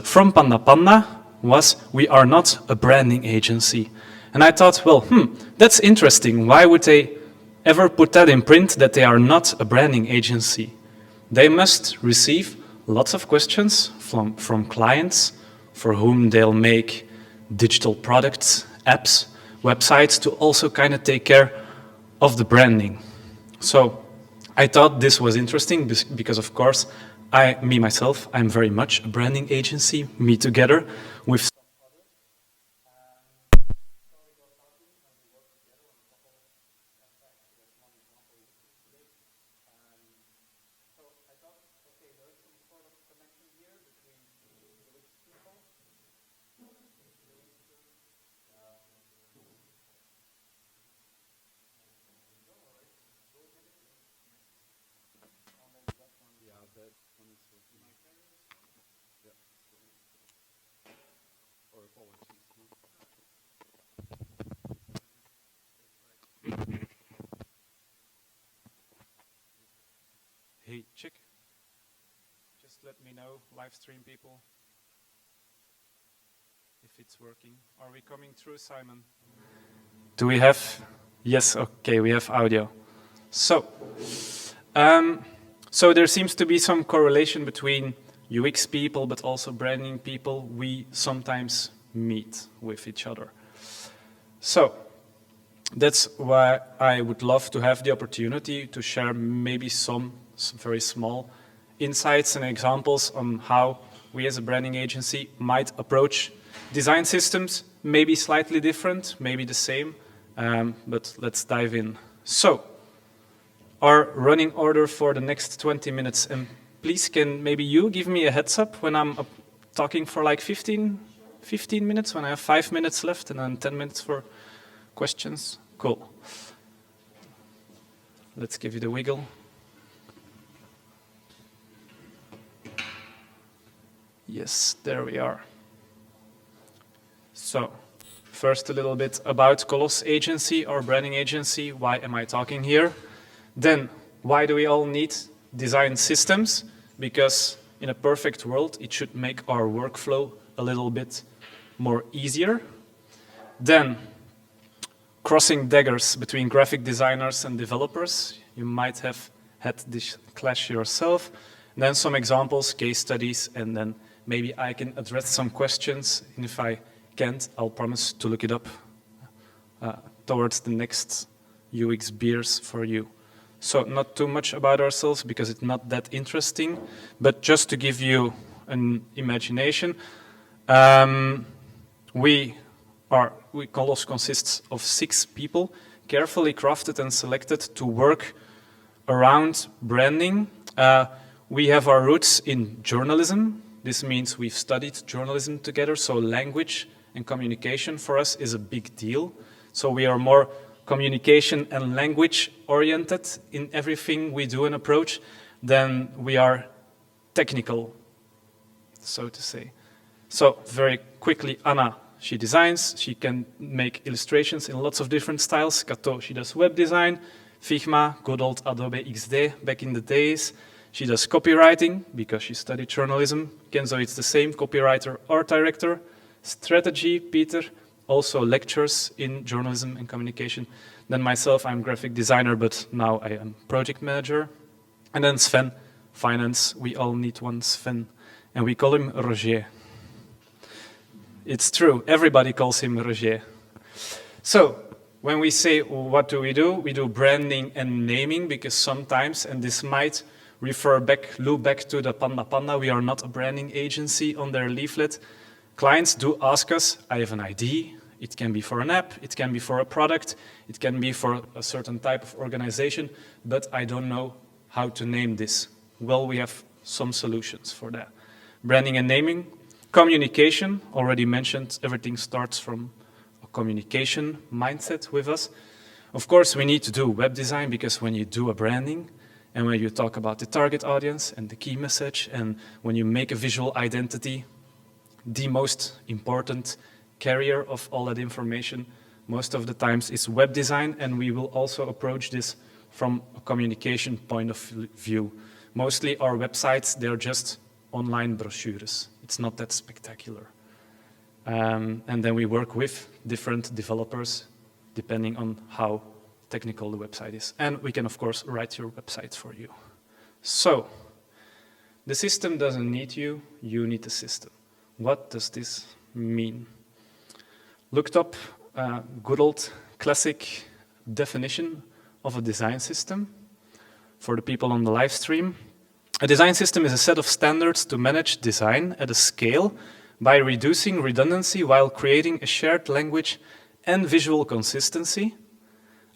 from Panda Panda was, we are not a branding agency. And I thought, well, that's interesting. Why would they ever put that in print, that they are not a branding agency? They must receive lots of questions from clients for whom they'll make digital products, apps, websites to also kind of take care of the branding. So I thought this was interesting because, of course, myself, I'm very much a branding agency, me together with some others. So we got talking and we worked together on a couple of actually that's one example today. So I thought, okay, there is some sort of connection here between UX people. Hey, chick. Just let me know, live stream people, if it's working. Are we coming through, Simon? Do we have? Yes, okay, we have audio. So there seems to be some correlation between UX people, but also branding people. We sometimes meet with each other. So that's why I would love to have the opportunity to share maybe some very small insights and examples on how we as a branding agency might approach design systems, maybe slightly different, maybe the same, but let's dive in. So, our running order for the next 20 minutes, and please can maybe you give me a heads up when I'm talking for like 15 minutes, when I have 5 minutes left, and then 10 minutes for questions. Cool. Let's give you the wiggle. Yes, there we are. So, first a little bit about Coloss Agency, our branding agency. Why am I talking here? Then, why do we all need design systems? Because in a perfect world, it should make our workflow a little bit more easier. Then, crossing daggers between graphic designers and developers. You might have had this clash yourself. And then some examples, case studies, and then maybe I can address some questions. And if I can't, I'll promise to look it up towards the next UX beers for you. So not too much about ourselves because it's not that interesting, but just to give you an imagination, Coloss consists of 6 people, carefully crafted and selected to work around branding. We have our roots in journalism. This means we've studied journalism together, so language and communication for us is a big deal. So we are more communication and language oriented in everything we do and approach than we are technical, so to say. So very quickly, Anna, she designs, she can make illustrations in lots of different styles. Kato, she does web design. Figma, good old Adobe XD back in the days. She does copywriting because she studied journalism. Kenzo, it's the same, copywriter, art director. Strategy, Peter, also lectures in journalism and communication. Then myself, I'm graphic designer, but now I am project manager. And then Sven, finance. We all need one Sven. And we call him Roger. It's true, everybody calls him Roger. So, when we say what do, we do branding and naming because sometimes, and this might loop back to the Panda Panda, we are not a branding agency on their leaflet. Clients do ask us, I have an ID, it can be for an app, it can be for a product, it can be for a certain type of organization, but I don't know how to name this. Well, we have some solutions for that. Branding and naming. Communication, already mentioned, everything starts from a communication mindset with us. Of course, we need to do web design because when you do a branding and when you talk about the target audience and the key message and when you make a visual identity, the most important carrier of all that information most of the times is web design, and we will also approach this from a communication point of view. Mostly our websites, they're just online brochures. It's not that spectacular. And then we work with different developers depending on how technical the website is. And we can, of course, write your website for you. So, the system doesn't need you, you need the system. What does this mean? Looked up a good old classic definition of a design system for the people on the live stream. A design system is a set of standards to manage design at a scale by reducing redundancy while creating a shared language and visual consistency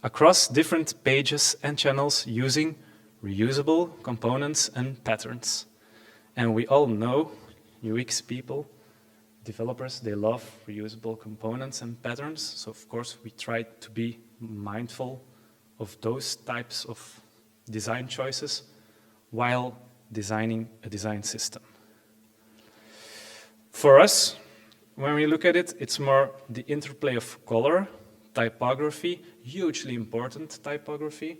across different pages and channels using reusable components and patterns. And we all know, UX people, developers, they love reusable components and patterns. So of course we try to be mindful of those types of design choices while designing a design system. For us, when we look at it, it's more the interplay of color, typography, hugely important typography,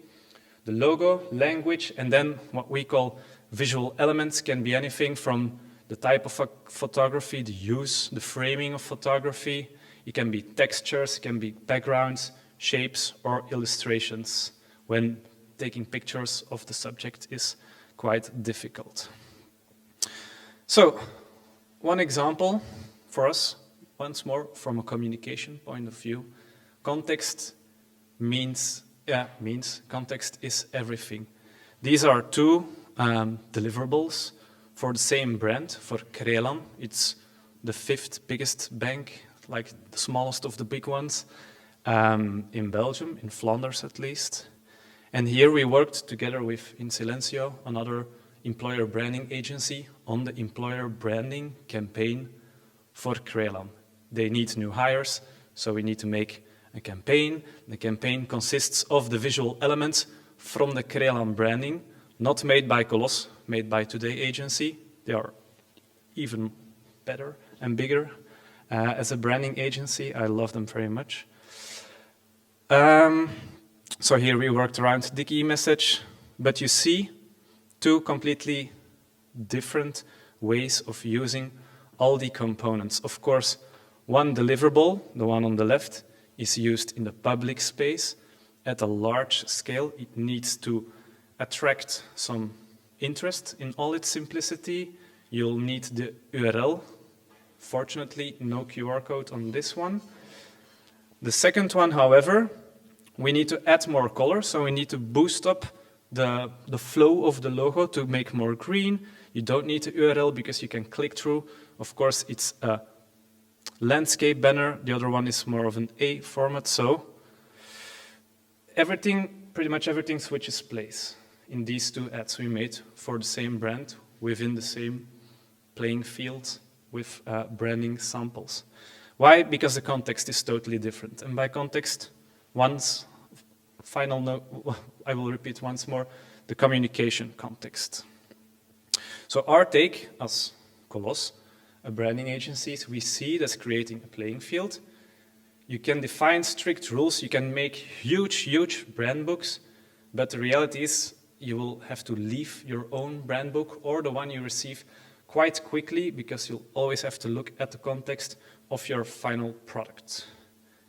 the logo, language, and then what we call visual elements can be anything from the type of photography, the use, the framing of photography. It can be textures, it can be backgrounds, shapes, or illustrations when taking pictures of the subject is quite difficult. So, one example for us, once more, from a communication point of view, context means context is everything. These are two deliverables for the same brand, for Crelan. It's the 5th biggest bank, like the smallest of the big ones, in Belgium, in Flanders at least. And here we worked together with In Silencio, another employer branding agency, on the employer branding campaign for Crelan. They need new hires, so we need to make a campaign. The campaign consists of the visual elements from the Crelan branding, not made by Coloss, made by Today agency. They are even better and bigger as a branding agency. I love them very much. So here we worked around the key message, but you see two completely different ways of using all the components. Of course, one deliverable, the one on the left, is used in the public space at a large scale. It needs to attract some interest in all its simplicity. You'll need the URL. Fortunately, no QR code on this one. The second one, however, we need to add more color, so we need to boost up the flow of the logo to make more green. You don't need the URL because you can click through. Of course, it's a landscape banner. The other one is more of an A format, so pretty much everything switches place in these two ads we made for the same brand within the same playing field with branding samples. Why? Because the context is totally different. And by context, final note, I will repeat once more, the communication context. So our take as Coloss, a branding agency, we see it as creating a playing field. You can define strict rules, you can make huge brand books, but the reality is you will have to leave your own brand book or the one you receive quite quickly because you'll always have to look at the context of your final product.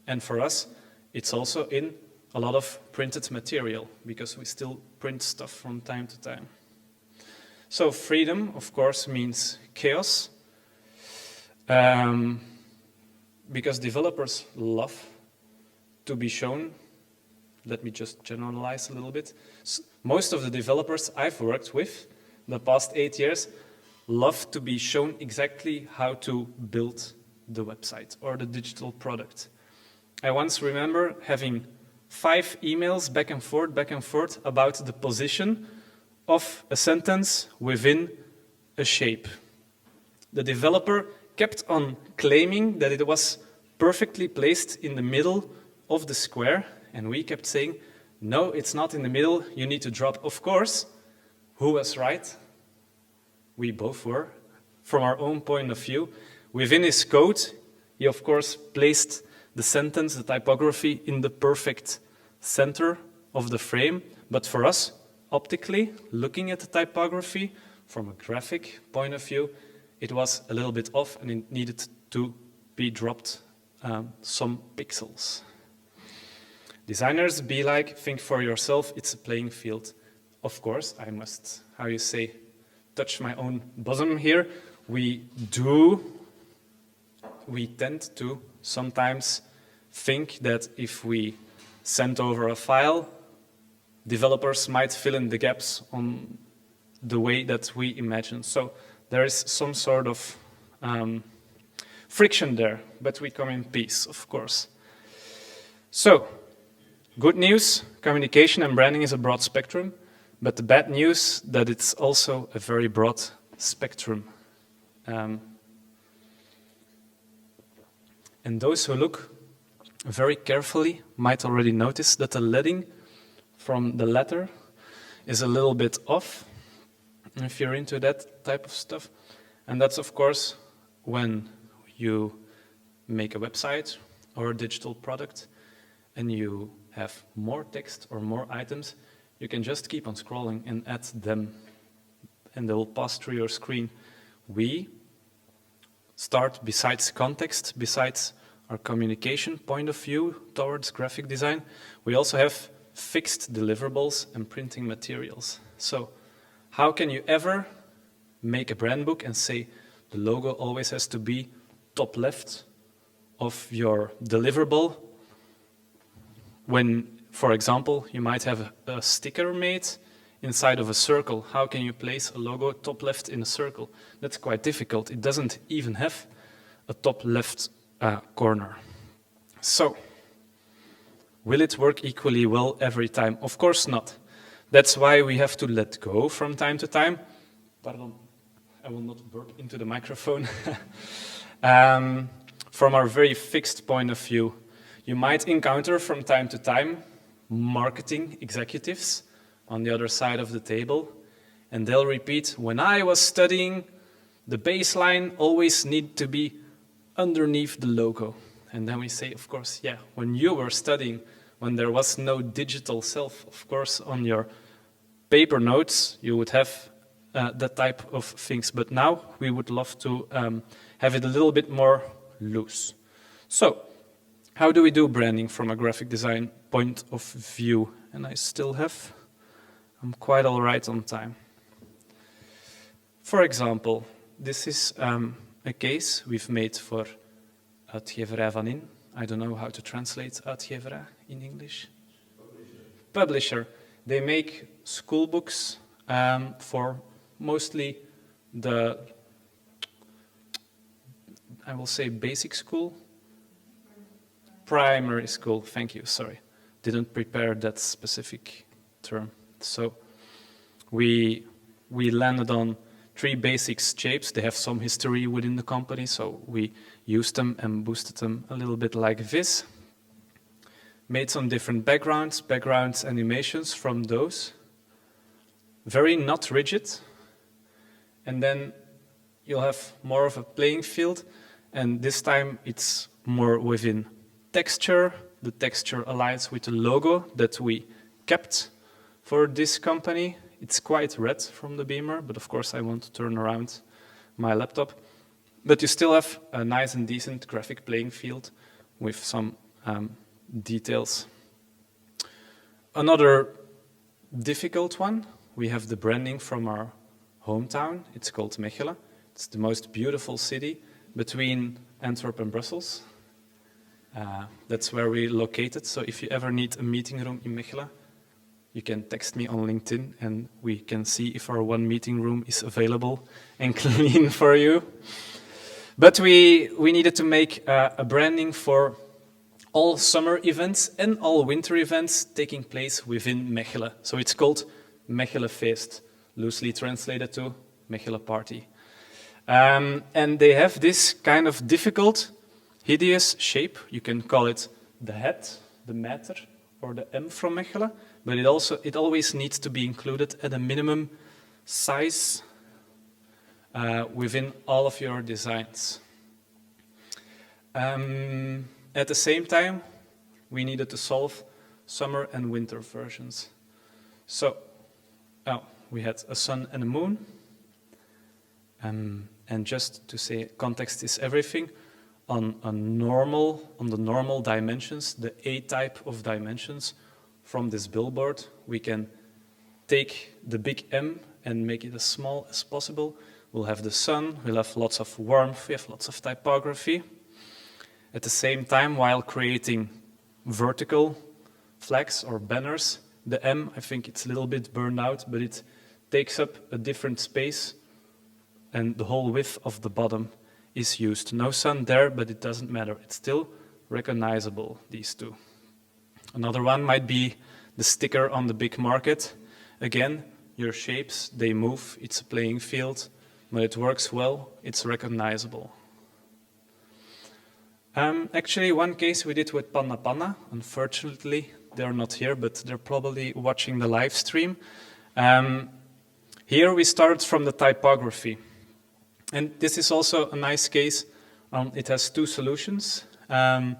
And for us, it's also in a lot of printed material because we still print stuff from time to time. So freedom, of course, means chaos. Because developers love to be shown. Let me just generalize a little bit. Most of the developers I've worked with the past 8 years love to be shown exactly how to build the website or the digital product. I once remember having 5 emails back and forth about the position of a sentence within a shape. The developer kept on claiming that it was perfectly placed in the middle of the square, and we kept saying, no, it's not in the middle, you need to drop. Of course, who was right? We both were, from our own point of view. Within his code, he of course placed the sentence, the typography, in the perfect center of the frame, but for us, optically, looking at the typography, from a graphic point of view, it was a little bit off and it needed to be dropped some pixels. Designers be like, think for yourself, it's a playing field. Of course, I must, how you say, touch my own bosom here. We tend to sometimes think that if we send over a file, developers might fill in the gaps on the way that we imagine. So there is some sort of friction there, but we come in peace, of course. So, good news, communication and branding is a broad spectrum, but the bad news that it's also a very broad spectrum. And those who look very carefully might already notice that the leading from the letter is a little bit off, if you're into that type of stuff. And that's, of course, when you make a website or a digital product and you have more text or more items, you can just keep on scrolling and add them, and they will pass through your screen. We start, besides context, besides our communication point of view towards graphic design, we also have fixed deliverables and printing materials. So how can you ever make a brand book and say the logo always has to be top left of your deliverable when, for example, you might have a sticker made inside of a circle? How can you place a logo top left in a circle? That's quite difficult. It doesn't even have a top left corner. So, will it work equally well every time? Of course not. That's why we have to let go from time to time. Pardon, I will not burp into the microphone. From our very fixed point of view, you might encounter from time to time marketing executives on the other side of the table, and they'll repeat, when I was studying, the baseline always need to be underneath the logo. And then we say, of course, yeah, when you were studying, when there was no digital self, of course, on your paper notes, you would have that type of things. But now we would love to have it a little bit more loose. So, how do we do branding from a graphic design point of view? And I still have, I'm quite all right on time. For example, this is a case we've made for Uitgeverij van In. I don't know how to translate Uitgeverij in English. Publisher. They make school books for mostly the, I will say basic school. Primary school, thank you, sorry. Didn't prepare that specific term. So we landed on 3 basic shapes. They have some history within the company, so we used them and boosted them a little bit like this. Made some different backgrounds, animations from those. Very not rigid. And then you'll have more of a playing field, and this time it's more within texture. The texture aligns with the logo that we kept for this company. It's quite red from the beamer, but of course I want to turn around my laptop. But you still have a nice and decent graphic playing field with some details. Another difficult one, we have the branding from our hometown. It's called Mechelen. It's the most beautiful city between Antwerp and Brussels. That's where we're located, so if you ever need a meeting room in Mechelen, you can text me on LinkedIn and we can see if our one meeting room is available and clean for you. But we needed to make a branding for all summer events and all winter events taking place within Mechelen. So it's called Mechelen Feest, loosely translated to Mechelen Party. And they have this kind of difficult, hideous shape. You can call it the head, the matter, or the M from Mechelen, but it always needs to be included at a minimum size within all of your designs. At the same time, we needed to solve summer and winter versions. So, we had a sun and a moon, And just to say, context is everything. On the normal dimensions, the A type of dimensions from this billboard, we can take the big M and make it as small as possible. We'll have the sun, we'll have lots of warmth, we have lots of typography. At the same time, while creating vertical flags or banners, the M, I think it's a little bit burned out, but it takes up a different space and the whole width of the bottom is used. No sun there, but it doesn't matter. It's still recognizable, these two. Another one might be the sticker on the big market. Again, your shapes, they move, it's a playing field, but it works well, it's recognizable. Actually, one case we did with Panna Panna. Unfortunately, they're not here, but they're probably watching the live stream. Here we started from the typography. And this is also a nice case. It has two solutions on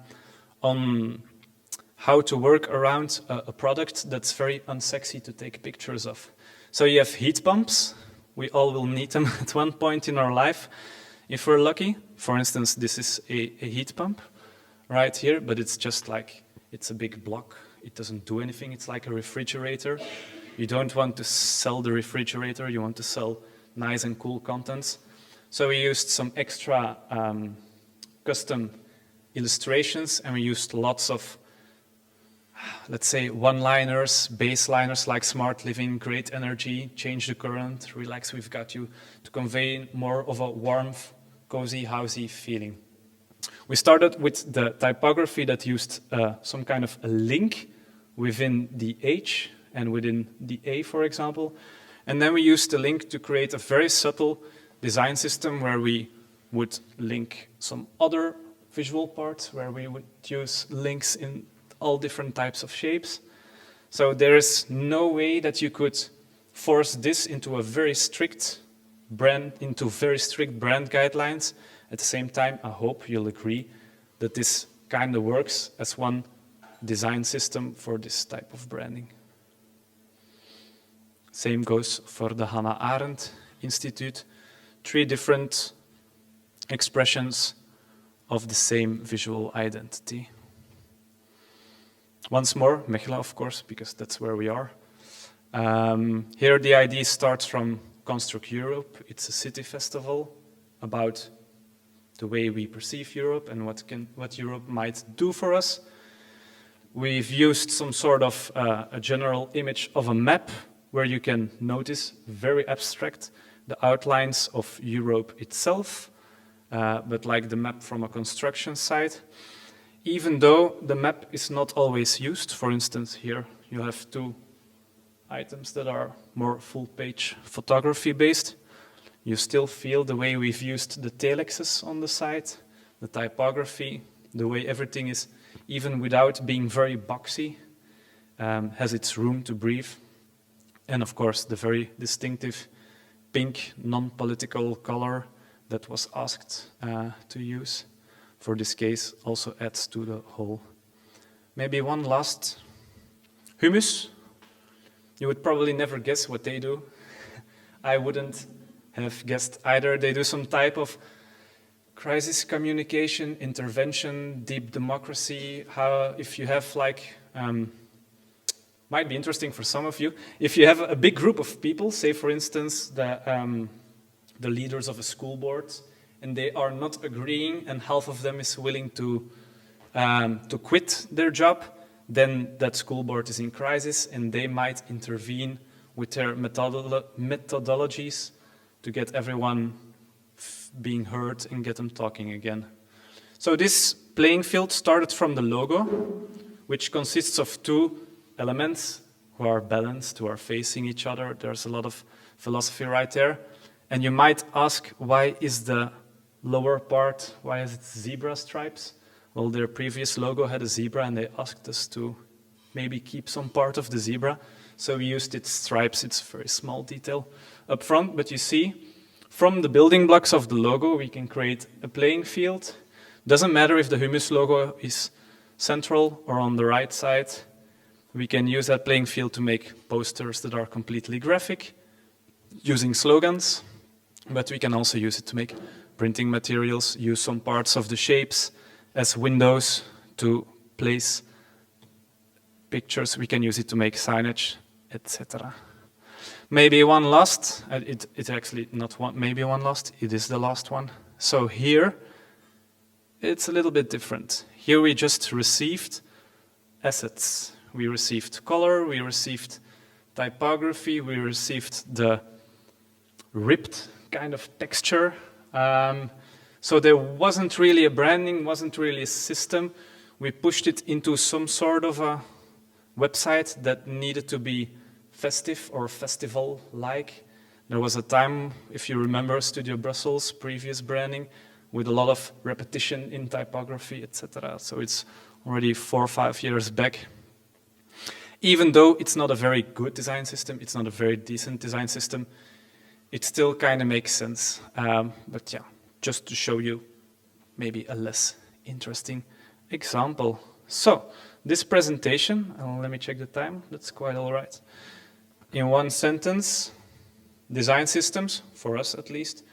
how to work around a product that's very unsexy to take pictures of. So you have heat pumps. We all will need them at one point in our life, if we're lucky. For instance, this is a heat pump right here, but it's just like, it's a big block. It doesn't do anything. It's like a refrigerator. You don't want to sell the refrigerator. You want to sell nice and cool contents. So we used some extra custom illustrations, and we used lots of, let's say, one-liners, base-liners like smart living, great energy, change the current, relax, we've got you, to convey more of a warmth, cozy, housey feeling. We started with the typography that used some kind of a link within the H and within the A, for example. And then we used the link to create a very subtle design system where we would link some other visual parts, where we would use links in all different types of shapes. So there is no way that you could force this into a very strict brand, guidelines. At the same time, I hope you'll agree that this kind of works as one design system for this type of branding. Same goes for the Hannah Arendt Institute. 3 different expressions of the same visual identity. Once more, Mechelen, of course, because that's where we are. Here the idea starts from Construct Europe. It's a city festival about the way we perceive Europe and what Europe might do for us. We've used some sort of a general image of a map where you can notice, very abstract, the outlines of Europe itself, but like the map from a construction site. Even though the map is not always used, for instance, here you have 2 items that are more full-page photography-based, you still feel the way we've used the telexes on the site, the typography, the way everything is, even without being very boxy, has its room to breathe. And of course, the very distinctive pink, non-political color that was asked to use for this case also adds to the whole. Maybe one last. Humus. You would probably never guess what they do. I wouldn't have guessed either. They do some type of crisis communication, intervention, deep democracy. How, if you have like, might be interesting for some of you, if you have a big group of people, say for instance the leaders of a school board, and they are not agreeing, and half of them is willing to quit their job, then that school board is in crisis, and they might intervene with their methodologies to get everyone being heard and get them talking again. So this playing field started from the logo, which consists of 2 elements who are balanced, who are facing each other. There's a lot of philosophy right there. And you might ask, why is the lower part, why is it zebra stripes? Well, their previous logo had a zebra, and they asked us to maybe keep some part of the zebra. So we used its stripes. It's a very small detail up front, but you see, from the building blocks of the logo, we can create a playing field. Doesn't matter if the Humus logo is central or on the right side. We can use that playing field to make posters that are completely graphic, using slogans. but we can also use it to make printing materials, use some parts of the shapes as windows to place pictures. We can use it to make signage, etc. Maybe one last, it's actually not one, maybe one last, it is the last one. So here, it's a little bit different. Here we just received assets. We received color, we received typography, we received the ripped kind of texture. So there wasn't really a branding, wasn't really a system. We pushed it into some sort of a website that needed to be festive or festival-like. There was a time, if you remember, Studio Brussels' previous branding, with a lot of repetition in typography, etc. So it's already 4 or 5 years back. Even though it's not a very good design system, it's not a very decent design system, it still kind of makes sense. But yeah, just to show you maybe a less interesting example. So this presentation, let me check the time, that's quite all right. In one sentence, design systems, for us at least,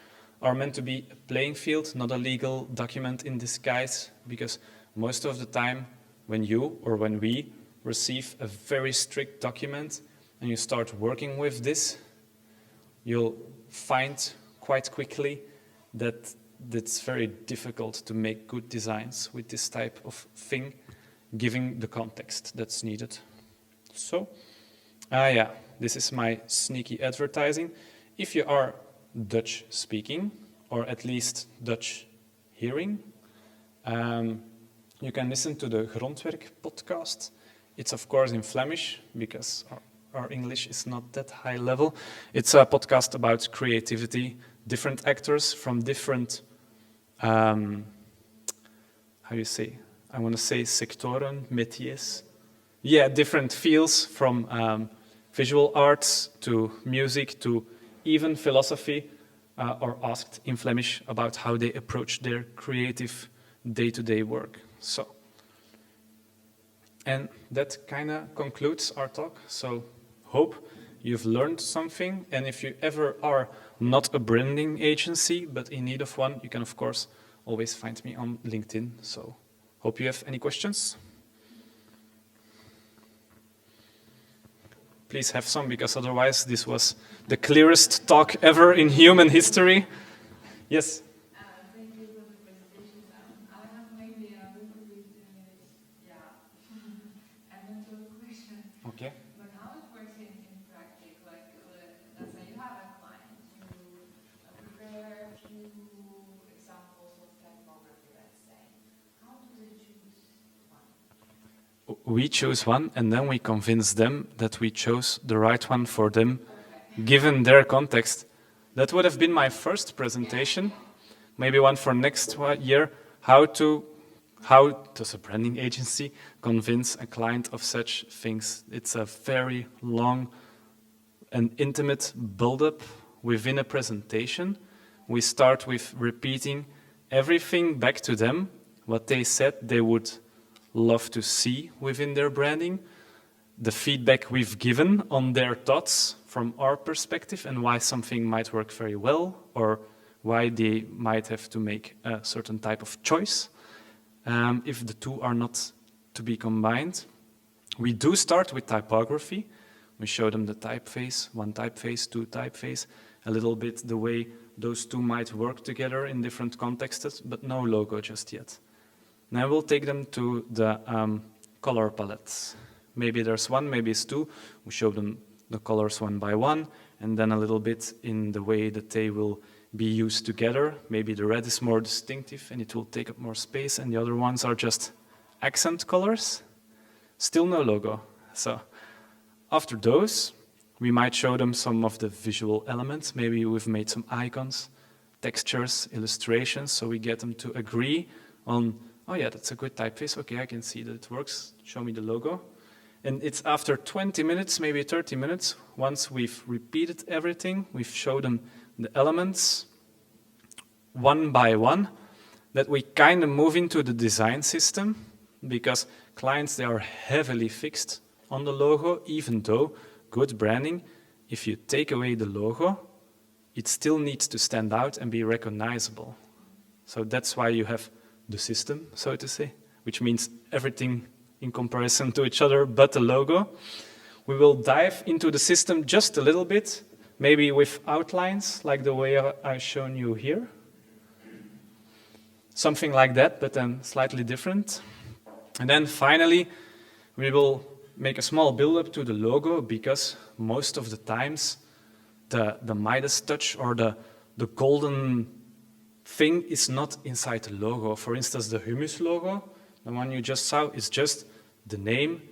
are meant to be a playing field, not a legal document in disguise, because most of the time when you or when we receive a very strict document and you start working with this, you'll find quite quickly that it's very difficult to make good designs with this type of thing, given the context that's needed. So, yeah, this is my sneaky advertising. If you are Dutch speaking, or at least Dutch hearing, you can listen to the Grondwerk podcast. It's of course in Flemish, because our English is not that high level. It's a podcast about creativity, different actors from different, how you say, I want to say sectoren, métiers. Yeah, different fields from visual arts to music to even philosophy, are asked in Flemish about how they approach their creative day-to-day work. So, and that kind of concludes our talk. So, hope you've learned something. And if you ever are not a branding agency, but in need of one, you can of course always find me on LinkedIn. So, hope you have any questions. Please have some, because otherwise this was the clearest talk ever in human history. Yes? Thank you for the presentation. I have maybe a little bit, mental question. Okay. But how it works in practice? Like, let's say you have a client, you prepare a few examples of typography, let's say. How do they choose one? We choose one, and then we convince them that we chose the right one for them, given their context. That would have been my first presentation, maybe one for next year, how does a branding agency convince a client of such things. It's a very long and intimate build-up within a presentation. We start with repeating everything back to them, what they said they would love to see within their branding, the feedback we've given on their thoughts from our perspective and why something might work very well or why they might have to make a certain type of choice. If the two are not to be combined, we do start with typography. We show them the typeface, one typeface, two typeface, a little bit the way those two might work together in different contexts, but no logo just yet. Now we'll take them to the color palettes. Maybe there's one, maybe it's two. We show them the colors one by one, and then a little bit in the way that they will be used together. Maybe the red is more distinctive and it will take up more space, and the other ones are just accent colors. Still no logo. So after those, we might show them some of the visual elements. Maybe we've made some icons, textures, illustrations, so we get them to agree on, oh yeah, that's a good typeface. Okay, I can see that it works. Show me the logo. And it's after 20 minutes, maybe 30 minutes, once we've repeated everything, we've showed them the elements one by one, that we kind of move into the design system, because clients, they are heavily fixed on the logo, even though good branding, if you take away the logo, it still needs to stand out and be recognizable. So that's why you have the system, so to say, which means everything in comparison to each other but the logo. We will dive into the system just a little bit, maybe with outlines like the way I've shown you here. Something like that, but then slightly different. And then finally, we will make a small build-up to the logo, because most of the times the Midas touch or the golden thing is not inside the logo. For instance, the Humus logo, the one you just saw, is just the name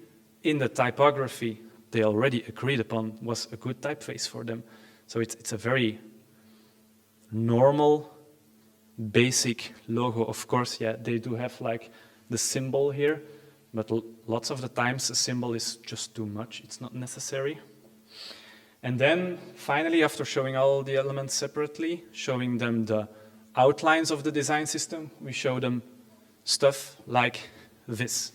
in the typography they already agreed upon was a good typeface for them. So it's a very normal, basic logo. Of course, yeah, they do have like the symbol here, but lots of the times a symbol is just too much. It's not necessary. And then finally, after showing all the elements separately, showing them the outlines of the design system, we show them stuff like this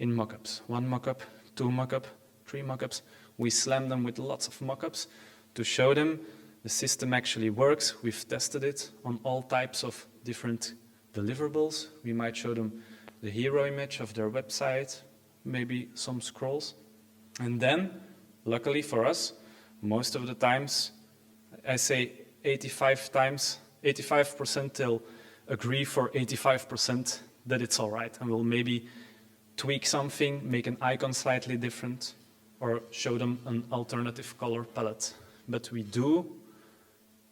in mockups. 1 mockup, 2 mockup, 3 mockups. We slam them with lots of mockups to show them the system actually works. We've tested it on all types of different deliverables. We might show them the hero image of their website, maybe some scrolls. And then, luckily for us, most of the times, I say 85% they'll agree for 85% that it's all right, and we'll maybe tweak something, make an icon slightly different, or show them an alternative color palette. But we do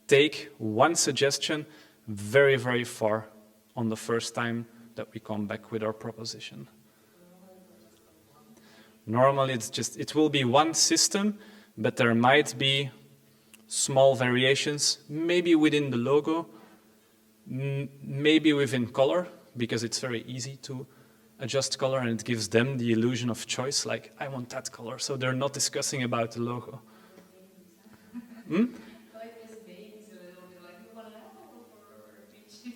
take one suggestion very, very far on the first time that we come back with our proposition. Normally it will be one system, but there might be small variations, maybe within the logo, maybe within color, because it's very easy to adjust color and it gives them the illusion of choice, like, I want that color, so they're not discussing about the logo.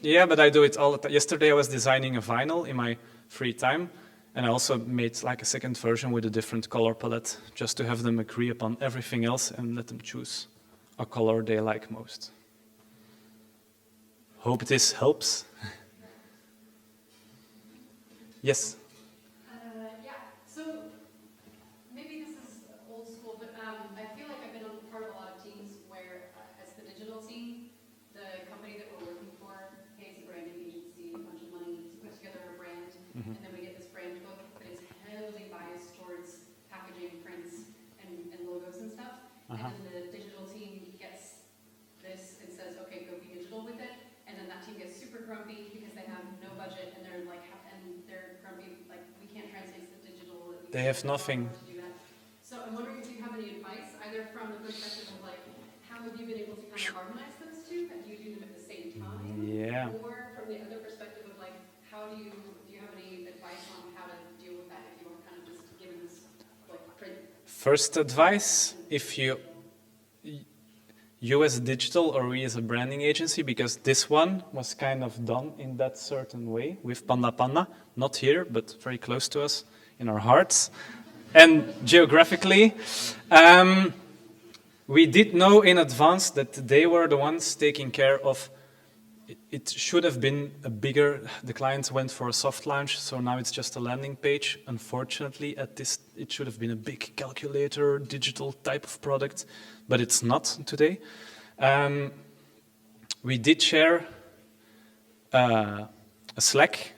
Yeah, but I do it all the time. Yesterday I was designing a vinyl in my free time, and I also made like a second version with a different color palette, just to have them agree upon everything else and let them choose a color they like most. Hope this helps. Yes? Yeah, so maybe this is old school, but I feel like I've been a part of a lot of teams where, as the digital team, the company that we're working for pays a branding agency a bunch of money to put together a brand, and then we get this brand book that is heavily biased towards packaging, prints, and logos and stuff. And then the digital team gets this and says, okay, go be digital with it. And then that team gets super grumpy because they have no budget, and they're like, they're grumpy, like, we can't translate the digital. They have nothing. To do that. So I'm wondering if you have any advice, either from the perspective of like, how have you been able to kind of harmonize those two? Do you do them at the same time? Yeah. Or from the other perspective of like, do you have any advice on how to deal with that if you are kind of just given this like print? First advice, if you as digital or we as a branding agency, because this one was kind of done in that certain way with Panda Panda, not here, but very close to us in our hearts. And geographically, we did know in advance that they were the ones taking care of. It should have been a bigger, the clients went for a soft launch, so now it's just a landing page. Unfortunately, it should have been a big calculator, digital type of product, but it's not today. We did share a Slack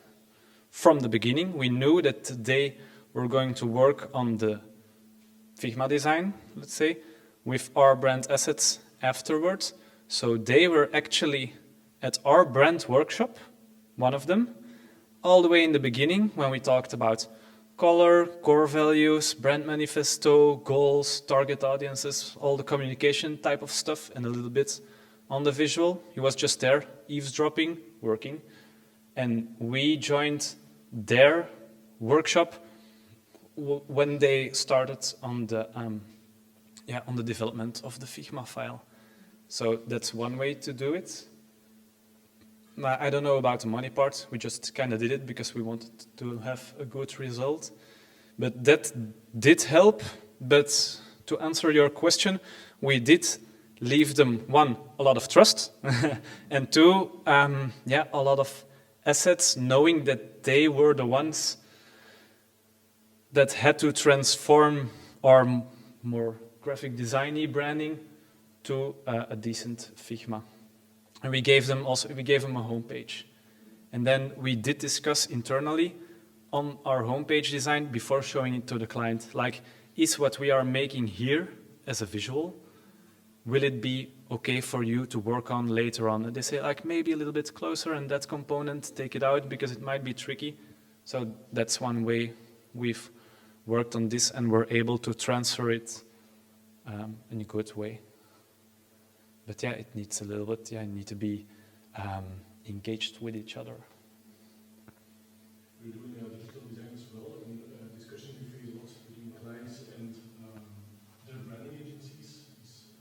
from the beginning. We knew that they were going to work on the Figma design, let's say, with our brand assets afterwards. So they were actually at our brand workshop, one of them, all the way in the beginning when we talked about color, core values, brand manifesto, goals, target audiences, all the communication type of stuff, and a little bit on the visual. He was just there, eavesdropping, working. And we joined their workshop when they started on the development of the Figma file. So that's one way to do it. I don't know about the money part. We just kind of did it because we wanted to have a good result. But that did help. But to answer your question, we did leave them, one, a lot of trust, and two, yeah, a lot of assets, knowing that they were the ones that had to transform our more graphic design-y branding to a decent Figma. And we gave them a homepage. And then we did discuss internally on our homepage design before showing it to the client, like, is what we are making here as a visual, will it be okay for you to work on later on? And they say, like, maybe a little bit closer and that component, take it out because it might be tricky. So that's one way we've worked on this and we're able to transfer it in a good way. But yeah, it needs a little bit, yeah, you need to be engaged with each other. We're doing digital design as well, and discussion we face a lot between clients and their branding agencies is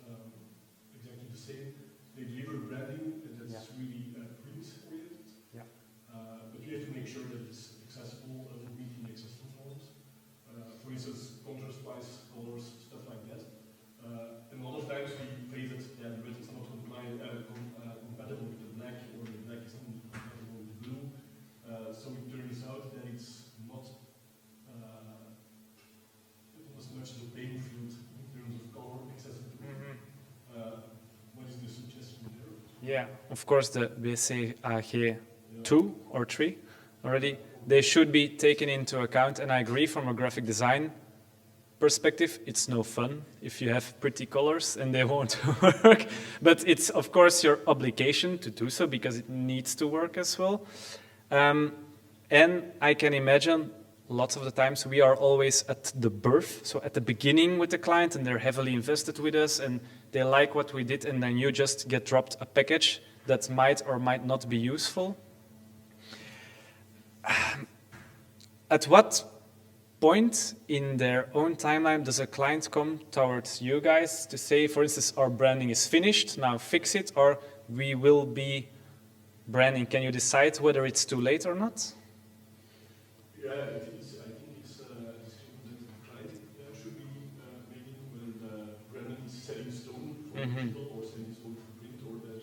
exactly the same. They deliver branding that's really print-oriented, but we have to make sure that it's accessible, meeting accessible forms. For instance, contrast-wise colors, stuff like that. And a lot of times we face that the red is not compatible with the black, or the black is not compatible with the blue. So it turns out that it's not as much the playing field in terms of color accessibility. What is the suggestion there? Yeah, of course the BCAG 2 or 3 already, they should be taken into account, and I agree from a graphic design perspective, it's no fun if you have pretty colors and they won't work, but it's of course your obligation to do so because it needs to work as well. And I can imagine lots of the times we are always at the birth, so at the beginning with the client, and they're heavily invested with us and they like what we did, and then you just get dropped a package that might or might not be useful. At what point in their own timeline does a client come towards you guys to say, for instance, our branding is finished, now fix it, or we will be branding? Can you decide whether it's too late or not? Yeah, I think it's a decision that the client should be making, whether the branding is set in stone for digital or set in stone for print, or that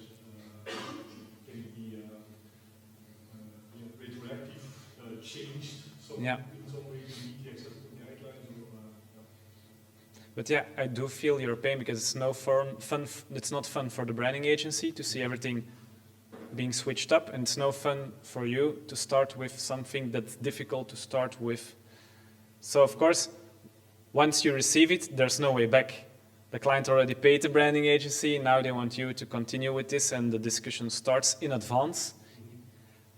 can it be retroactive, changed in some way to meet the accessible guidelines. But yeah, I do feel your pain because it's no fun. It's not fun for the branding agency to see everything being switched up, and it's no fun for you to start with something that's difficult to start with. So of course, once you receive it, there's no way back. The client already paid the branding agency, now they want you to continue with this, and the discussion starts in advance.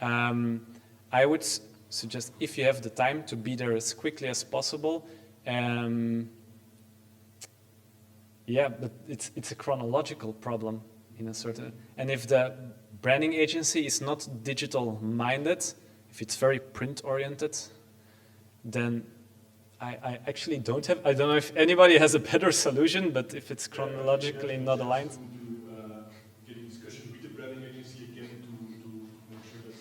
I would suggest, if you have the time, to be there as quickly as possible. Yeah, but it's a chronological problem in a certain, and if the branding agency is not digital minded, if it's very print oriented, then I actually don't know if anybody has a better solution, but if it's chronologically not aligned. Get a discussion with the branding agency again to make sure that.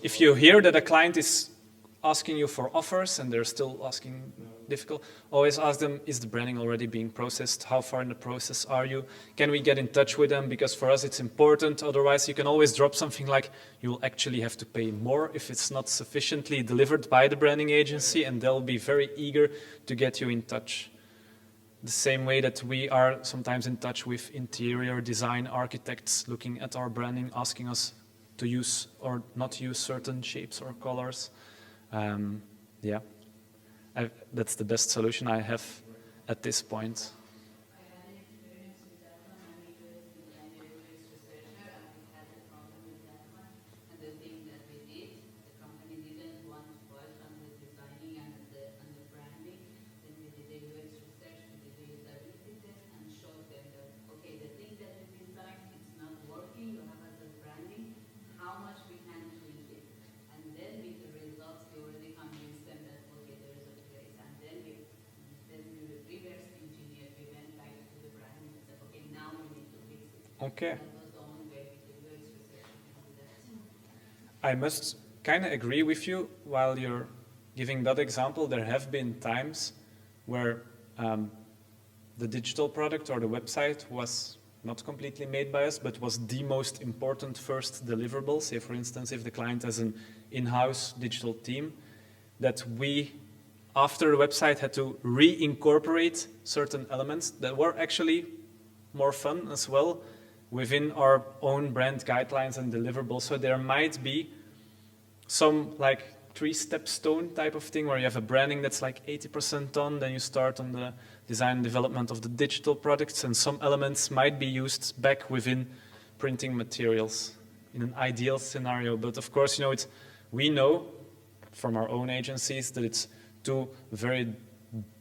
If you hear that a client is asking you for offers and they're still asking difficult, always ask them, is the branding already being processed? How far in the process are you? Can we get in touch with them? Because for us it's important, otherwise you can always drop something like, you'll actually have to pay more if it's not sufficiently delivered by the branding agency, and they'll be very eager to get you in touch. The same way that we are sometimes in touch with interior design architects looking at our branding, asking us to use or not use certain shapes or colors. Yeah. That's the best solution I have at this point. I had an experience with that one. I'm a UX designer, UX researcher, and we had a problem with that one. And the thing that we did, the company didn't want to budge on the designing and the branding. Then we did a UX research, we did a usability test, and showed them that, okay, the thing that we designed, it's not working, you have as a branding, how much we can tweak it. And then with the results, we already convinced them that, okay, there is a place. And then we reverse engineered, we went back to the branding and said, okay, now we need to fix it. Okay. That was the only way we could do UX research and do that. I must kind of agree with you. While you're giving that example, there have been times where the digital product or the website was not completely made by us, but was the most important first deliverable. Say, for instance, if the client has an in-house digital team, that we, after the website, had to reincorporate certain elements that were actually more fun as well within our own brand guidelines and deliverables. So there might be some like 3-step stone type of thing where you have a branding that's like 80% done, then you start on the design and development of the digital products, and some elements might be used back within printing materials in an ideal scenario. But of course, we know from our own agencies that it's two very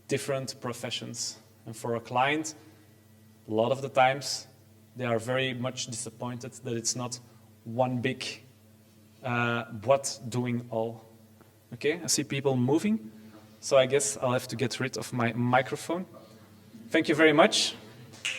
different professions. And for a client, a lot of the times, they are very much disappointed that it's not one big what doing all. Okay, I see people moving, so I guess I'll have to get rid of my microphone. Thank you very much.